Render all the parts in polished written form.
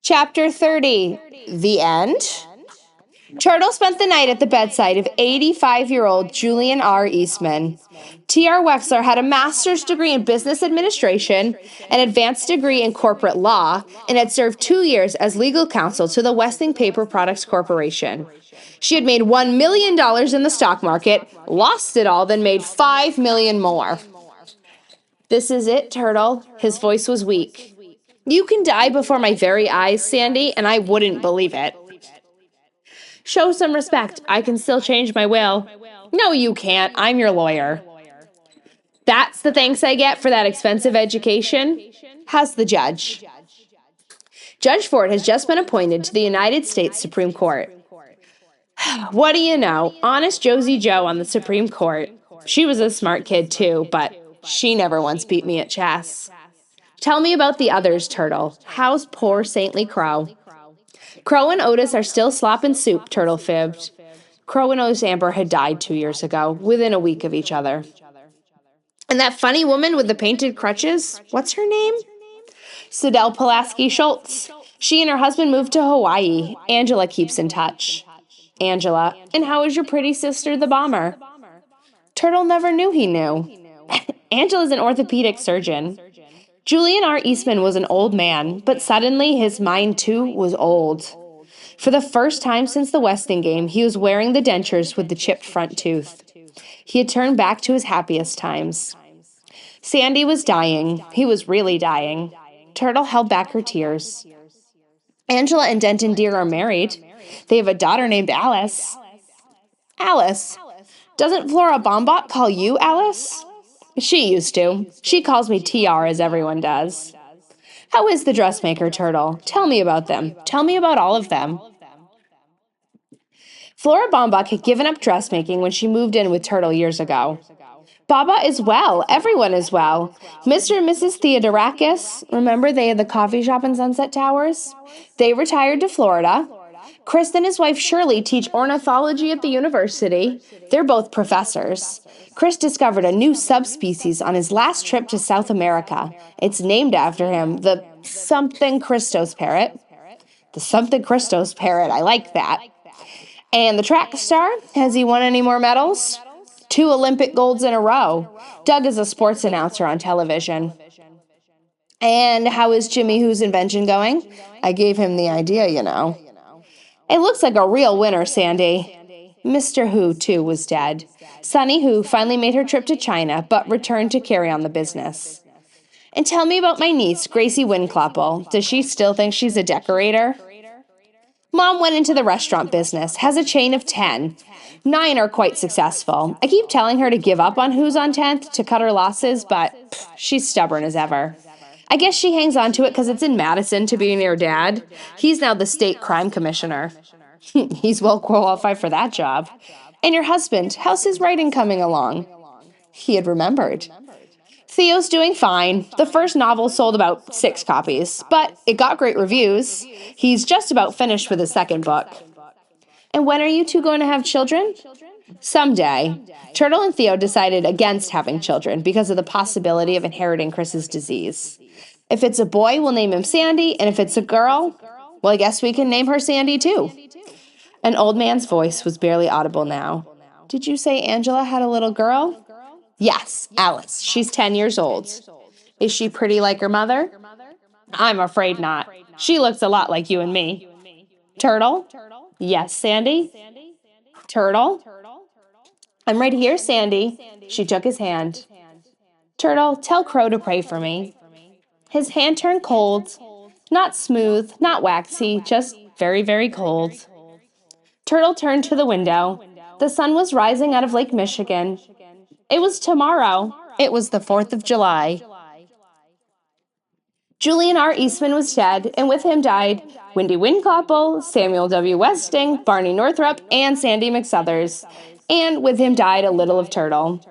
Chapter 30. The End. Turtle spent the night at the bedside of 85-year-old Julian R. Eastman. T.R. Wexler had a master's degree in business administration, an advanced degree in corporate law, and had served 2 years as legal counsel to the Westing Paper Products Corporation. She had made $1 million in the stock market, lost it all, then made $5 million more. This is it, Turtle. His voice was weak. You can die before my very eyes, Sandy, and I wouldn't believe it. Show some respect. I can still change my will. No, you can't. I'm your lawyer. That's the thanks I get for that expensive education? How's the judge? Judge Ford has just been appointed to the United States Supreme Court. What do you know? Honest Josie Joe on the Supreme Court. She was a smart kid too, but she never once beat me at chess. Tell me about the others, Turtle. How's poor saintly Crow? Crow and Otis are still slopping soup, Turtle fibbed. Crow and Otis Amber had died 2 years ago, within a week of each other. And that funny woman with the painted crutches, what's her name? Sidel Pulaski Schultz. She and her husband moved to Hawaii. Angela keeps in touch. Angela, and how is your pretty sister, the bomber? Turtle never knew he knew. Angela's an orthopedic surgeon. Julian R. Eastman was an old man, but suddenly his mind too was old. For the first time since the Westing game, he was wearing the dentures with the chipped front tooth. He had turned back to his happiest times. Sandy was dying. He was really dying. Turtle held back her tears. Angela and Denton Deer are married. They have a daughter named Alice. Alice? Doesn't Flora Bombot call you Alice? She used to. She calls me TR, as everyone does. How is the dressmaker, Turtle? Tell me about them. Tell me about all of them. Flora Bombach had given up dressmaking when she moved in with Turtle years ago. Baba is well. Everyone is well. Mr. and Mrs. Theodorakis, remember they had the coffee shop in Sunset Towers? They retired to Florida. Chris and his wife Shirley teach ornithology at the university. They're both professors. Chris discovered a new subspecies on his last trip to South America. It's named after him, the something Christos parrot. The something Christos parrot, I like that. And the track star, has he won any more medals? 2 Olympic golds in a row. Doug is a sports announcer on television. And how is Jimmy Who's invention going? I gave him the idea, you know. It looks like a real winner, Sandy. Mr. Who, too, was dead. Sunny Who finally made her trip to China, but returned to carry on the business. And tell me about my niece, Gracie Winclopple. Does she still think she's a decorator? Mom went into the restaurant business, has a chain of 10. 9 are quite successful. I keep telling her to give up on Who's on 10th to cut her losses, but she's stubborn as ever. I guess she hangs on to it because it's in Madison to be near Dad. He's now the state crime commissioner. He's well qualified for that job. And your husband, how's his writing coming along? He had remembered. Theo's doing fine. The first novel sold about 6 copies, but it got great reviews. He's just about finished with his second book. And when are you two going to have children? Someday. Turtle and Theo decided against having children because of the possibility of inheriting Chris's disease. If it's a boy, we'll name him Sandy, and if it's a girl, well, I guess we can name her Sandy too. An old man's voice was barely audible now. Did you say Angela had a little girl? Yes, Alice. She's 10 years old. Is she pretty like her mother? I'm afraid not. She looks a lot like you and me. Turtle? Yes, Sandy? Turtle? I'm right here, Sandy. She took his hand. Turtle, tell Crow to pray for me. His hand turned cold. Not smooth, not waxy, just very, very cold. Turtle turned to the window. The sun was rising out of Lake Michigan. It was tomorrow. It was the 4th of July. Julian R. Eastman was dead, and with him died Wendy Winclopple, Samuel W. Westing, Barney Northrup, and Sandy McSuthers. And with him died a little of Turtle.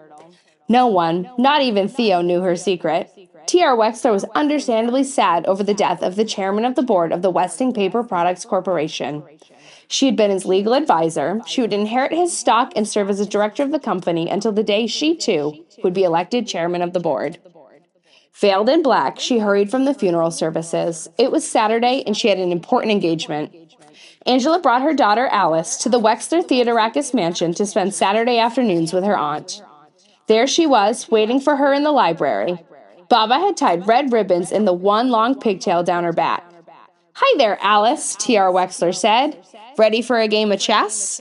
No one, not even Theo, knew her secret. T.R. Wexler was understandably sad over the death of the chairman of the board of the Westing Paper Products Corporation. She had been his legal advisor. She would inherit his stock and serve as a director of the company until the day she, too, would be elected chairman of the board. Veiled in black, she hurried from the funeral services. It was Saturday, and she had an important engagement. Angela brought her daughter Alice to the Wexler Theodorakis mansion to spend Saturday afternoons with her aunt. There she was, waiting for her in the library. Baba had tied red ribbons in the one long pigtail down her back. "Hi there, Alice," T.R. Wexler said. "Ready for a game of chess?"